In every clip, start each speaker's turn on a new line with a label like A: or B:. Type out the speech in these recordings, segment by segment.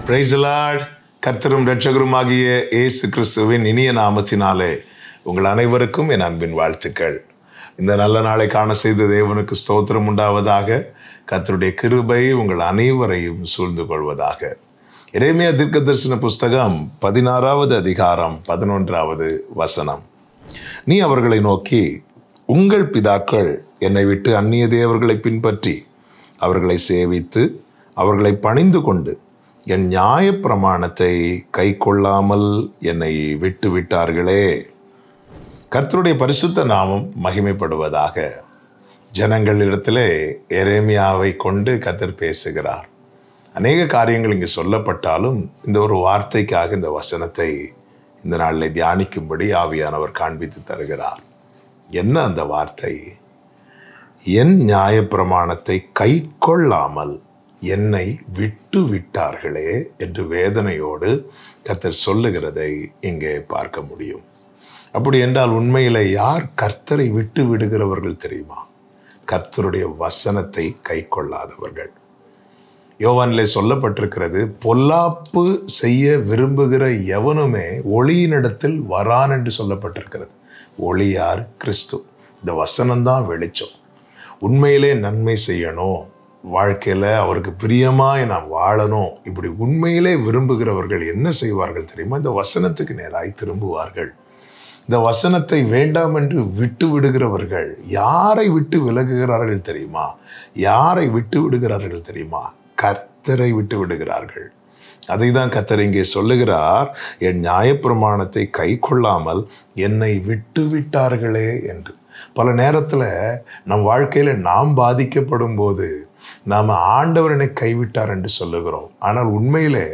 A: Praise the Lord. கர்த்தரும் இரட்சகருமாகிய இயேசு கிறிஸ்துவின் இனிய நாமத்தினாலே உங்கள் அனைவருக்கும் என் அன்பின் வாழ்த்துக்கள். இந்த நல்ல நாளை காண செய்த தேவனுக்கு ஸ்தோத்திரம் உண்டாவதாக. கர்த்தருடைய கிருபை உங்கள் அனைவரையும் சூழ்ந்து கொள்வதாக. எரேமியா தீர்க்கதரிசன புஸ்தகம் 16வது அதிகாரம் 11வது வசனம். நீ அவர்களை நோக்கி, உங்கள் பிதாக்கள் என்னை விட்டு அந்நிய தேவர்களை பின்பற்றி அவர்களை சேவித்து அவர்களை பணிந்து கொண்டு என் நியாய பிரமாணத்தை கை கொள்ளாமல் என்னை விட்டு விட்டார்களே. கர்த்தருடைய பரிசுத்த நாமம் மகிமைப்படுவதாக. ஜனங்களிடத்திலே எரேமியாவை கொண்டு கர்த்தர் பேசுகிறார். அநேக காரியங்கள் இங்கு சொல்லப்பட்டாலும் இந்த ஒரு வார்த்தைக்காக இந்த வசனத்தை இந்த நாளில் தியானிக்கும்படி ஆவியானவர் காண்பித்து தருகிறார். என்ன அந்த வார்த்தை? என் நியாய பிரமாணத்தை கை கொள்ளாமல் என்னை விட்டு விட்டார்களே என்று வேதனையோடு கர்த்தர் சொல்லுகிறதை இங்கே பார்க்க முடியும். அப்படி என்றால் உண்மையில யார் கர்த்தரை விட்டு விடுகிறவர்கள் தெரியுமா? கர்த்தருடைய வசனத்தை கை கொள்ளாதவர்கள். யோவானிலே சொல்லப்பட்டிருக்கிறது, பொல்லாப்பு செய்ய விரும்புகிற எவனுமே ஒளியினிடத்தில் வரான் என்று சொல்லப்பட்டிருக்கிறது. ஒளி யார்? கிறிஸ்து. இந்த வசனம்தான் வெளிச்சம். உண்மையிலே நன்மை செய்யணும், வாழ்க்கையில் அவருக்கு பிரியமாய் நாம் வாழணும், இப்படி உண்மையிலே விரும்புகிறவர்கள் என்ன செய்வார்கள் தெரியுமா? இந்த வசனத்துக்கு நேராய் திரும்புவார்கள். இந்த வசனத்தை வேண்டாம் என்று விட்டு விடுகிறவர்கள் யாரை விட்டு விலகுகிறார்கள் தெரியுமா? யாரை விட்டு விடுகிறார்கள் தெரியுமா? கர்த்தரை விட்டு விடுகிறார்கள். அதை தான் கர்த்தர் இங்கே சொல்லுகிறார், என் நியாயப்பிரமாணத்தை கை கொள்ளாமல் என்னை விட்டு விட்டார்களே என்று. பல நேரத்தில் நம் வாழ்க்கையில் நாம் பாதிக்கப்படும் போது நாம் ஆண்டவரனை கைவிட்டார் என்று சொல்லுகிறோம். ஆனால் உண்மையிலே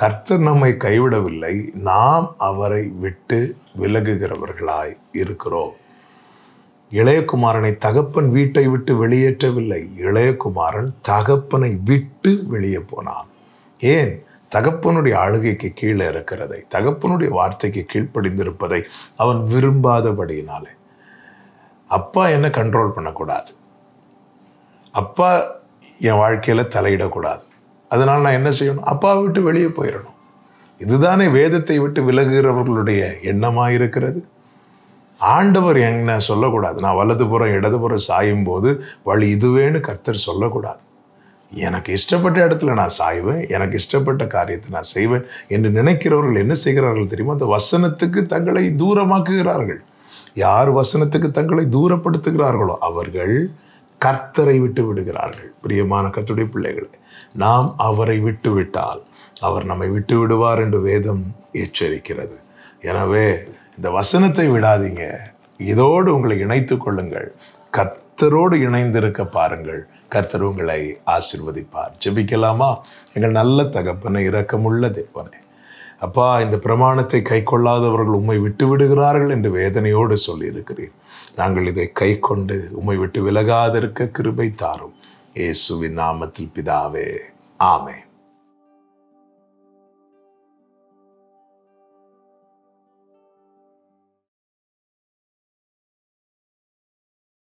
A: கர்த்தர் நம்மை கைவிடவில்லை, நாம் அவரை விட்டு விலகுகிறவர்களாய் இருக்கிறோம். இளையகுமாரனை தகப்பன் வீட்டை விட்டு வெளியேற்றவில்லை, இளையகுமாரன் தகப்பனை விட்டு வெளியே போனான். ஏன்? தகப்பனுடைய ஆளுகைக்கு கீழே இருக்கிறதை, தகப்பனுடைய வார்த்தைக்கு கீழ்ப்படிந்திருப்பதை அவன் விரும்பாதபடியினாலே. அப்பா என்ன கண்ட்ரோல் பண்ணக்கூடாது, அப்பா என் வாழ்க்கையில் தலையிடக்கூடாது, அதனால் நான் என்ன செய்யணும்? அப்பாவை விட்டு வெளியே போயிடணும். இதுதானே வேதத்தை விட்டு விலகுகிறவர்களுடைய எண்ணமாக இருக்கிறது. ஆண்டவர் என்ன சொல்லக்கூடாது, நான் வலதுபுறம் இடதுபுறம் சாயும் போது வழி இதுவேன்னு கர்த்தர் சொல்லக்கூடாது. எனக்கு இஷ்டப்பட்ட இடத்துல நான் சாய்வேன், எனக்கு இஷ்டப்பட்ட காரியத்தை நான் செய்வேன் என்று நினைக்கிறவர்கள் என்ன செய்கிறார்கள் தெரியுமா? அந்த வசனத்துக்கு தங்களை தூரமாக்குகிறார்கள். யார் வசனத்துக்கு தங்களை தூரப்படுத்துகிறார்களோ அவர்கள் கர்த்தரை விட்டு விடுகிறார்கள். பிரியமான கர்த்தருடைய பிள்ளைகளே, நாம் அவரை விட்டு விட்டால் அவர் நம்மை விட்டு விடுவார் என்று வேதம் எச்சரிக்கிறது. எனவே இந்த வசனத்தை விடாதீங்க, இதோடு உங்களை இணைத்து கொள்ளுங்கள், கர்த்தரோடு இணைந்திருக்க பாருங்கள், கர்த்தர் உங்களை ஆசீர்வதிப்பார். ஜெபிக்கலாமா? எங்கள் நல்ல தகப்பனை, இரக்கமுள்ள தேவனே, அப்பா, இந்த பிரமாணத்தை கை கொள்ளாதவர்கள் உம்மை விட்டு விடுகிறார்கள் என்று வேதனையோடு சொல்லியிருக்கிறீர். நாங்கள் இதை கை கொண்டு உம்மை விட்டு விலகாதிருக்க கிருபை தாரும். இயேசுவின் நாமத்தில் பிதாவே, ஆமென்.